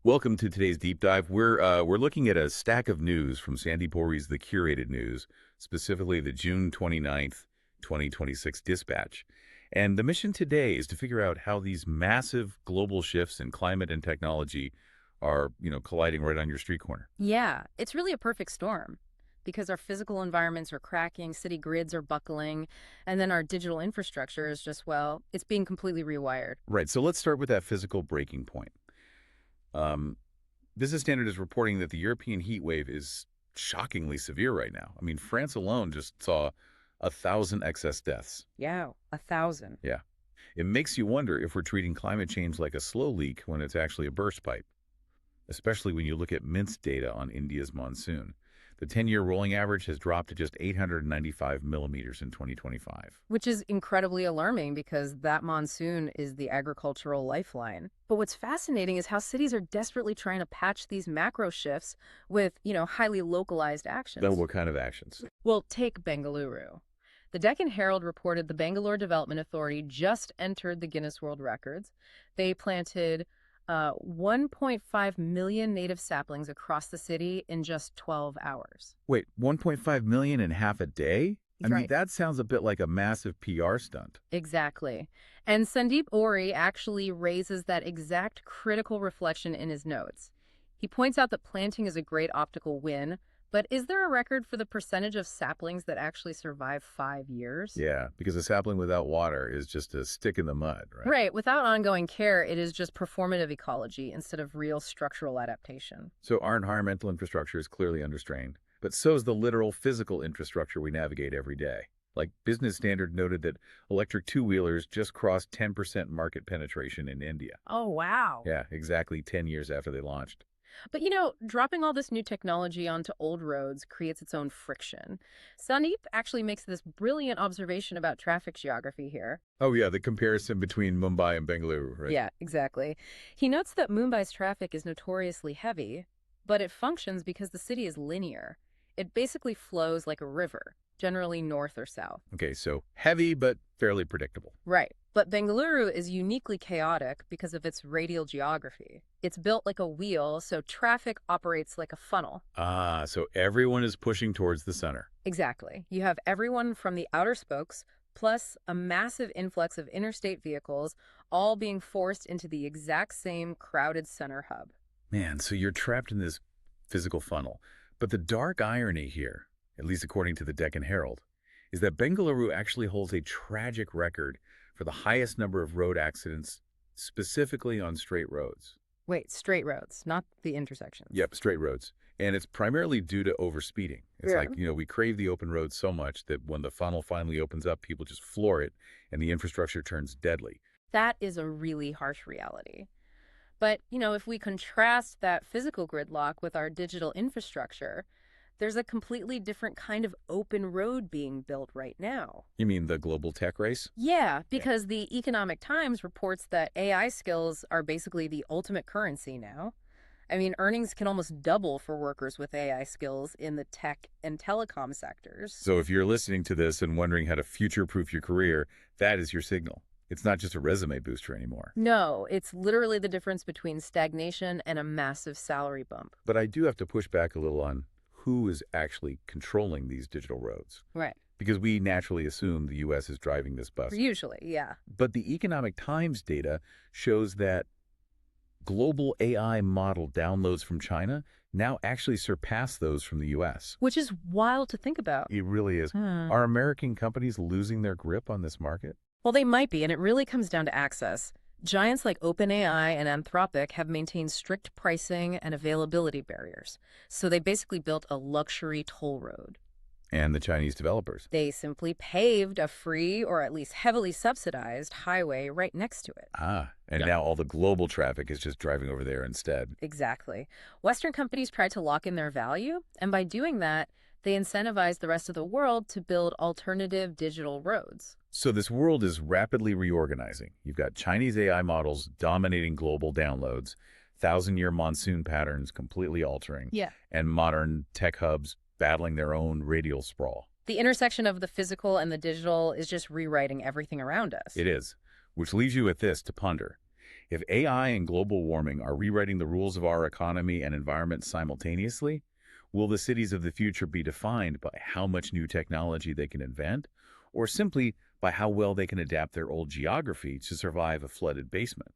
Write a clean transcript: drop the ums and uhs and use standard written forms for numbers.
Welcome to today's deep dive. We're looking at a stack of news from Sandy Pori's The Curated News, specifically the June 29th, 2026 dispatch. And the mission today is to figure out how these massive global shifts in climate and technology are, colliding right on your street corner. Yeah, it's really a perfect storm because our physical environments are cracking, city grids are buckling, and then our digital infrastructure is just, well, it's being completely rewired. Right, so let's start with that physical breaking point. Um, Business Standard is reporting that the European heat wave is shockingly severe right now. I mean, France alone just saw 1,000 excess deaths. Yeah, 1,000. Yeah. It makes you wonder if we're treating climate change like a slow leak when it's actually a burst pipe, especially when you look at MINT's data on India's monsoon. The 10-year rolling average has dropped to just 895 millimeters in 2025. Which is incredibly alarming because that monsoon is the agricultural lifeline. But what's fascinating is how cities are desperately trying to patch these macro shifts with, highly localized actions. Then what kind of actions? Well, take Bengaluru. The Deccan Herald reported the Bangalore Development Authority just entered the Guinness World Records. They planted 1.5 million native saplings across the city in just 12 hours. Wait, 1.5 million in half a day? I mean, Right. that sounds a bit like a massive PR stunt. Exactly. And Sandeep Ori actually raises that exact critical reflection in his notes. He points out that planting is a great optical win, but is there a record for the percentage of saplings that actually survive 5 years? Yeah, because a sapling without water is just a stick in the mud, right? Right. Without ongoing care, it is just performative ecology instead of real structural adaptation. So our environmental infrastructure is clearly under strain, but so is the literal physical infrastructure we navigate every day. Like Business Standard noted that electric two-wheelers just crossed 10% market penetration in India. Oh, wow. Yeah, exactly 10 years after they launched. But dropping all this new technology onto old roads creates its own friction. Sandeep actually makes this brilliant observation about traffic geography here. Oh yeah, the comparison between Mumbai and Bengaluru, right? Yeah, exactly. He notes that Mumbai's traffic is notoriously heavy, but it functions because the city is linear. It basically flows like a river, generally north or south. Okay, so heavy but fairly predictable. Right. But Bengaluru is uniquely chaotic because of its radial geography. It's built like a wheel, so traffic operates like a funnel. Ah, so everyone is pushing towards the center. Exactly. You have everyone from the outer spokes, plus a massive influx of interstate vehicles, all being forced into the exact same crowded center hub. Man, so you're trapped in this physical funnel. But the dark irony here, at least according to the Deccan Herald, is that Bengaluru actually holds a tragic record for the highest number of road accidents, specifically on straight roads. Wait, straight roads, not the intersections. Yep, straight roads. And it's primarily due to overspeeding. It's Yeah. like, we crave the open road so much that when the funnel finally opens up, people just floor it and the infrastructure turns deadly. That is a really harsh reality. But, if we contrast that physical gridlock with our digital infrastructure, there's a completely different kind of open road being built right now. You mean the global tech race? Yeah, because the Economic Times reports that AI skills are basically the ultimate currency now. I mean, earnings can almost double for workers with AI skills in the tech and telecom sectors. So if you're listening to this and wondering how to future-proof your career, that is your signal. It's not just a resume booster anymore. No, it's literally the difference between stagnation and a massive salary bump. But I do have to push back a little on who is actually controlling these digital roads. Right. Because we naturally assume the U.S. is driving this bus. Usually, yeah. But the Economic Times data shows that global AI model downloads from China now actually surpass those from the U.S. Which is wild to think about. It really is. Are American companies losing their grip on this market? Well, they might be, and it really comes down to access. Giants like OpenAI and Anthropic have maintained strict pricing and availability barriers. So they basically built a luxury toll road. And the Chinese developers. They simply paved a free, or at least heavily subsidized, highway right next to it. And now all the global traffic is just driving over there instead. Exactly. Western companies tried to lock in their value, and by doing that, they incentivized the rest of the world to build alternative digital roads. So this world is rapidly reorganizing. You've got Chinese AI models dominating global downloads, 1,000-year monsoon patterns completely altering, Yeah. and modern tech hubs battling their own radial sprawl. The intersection of the physical and the digital is just rewriting everything around us. It is, which leaves you with this to ponder. If AI and global warming are rewriting the rules of our economy and environment simultaneously, will the cities of the future be defined by how much new technology they can invent, or simply by how well they can adapt their old geography to survive a flooded basement?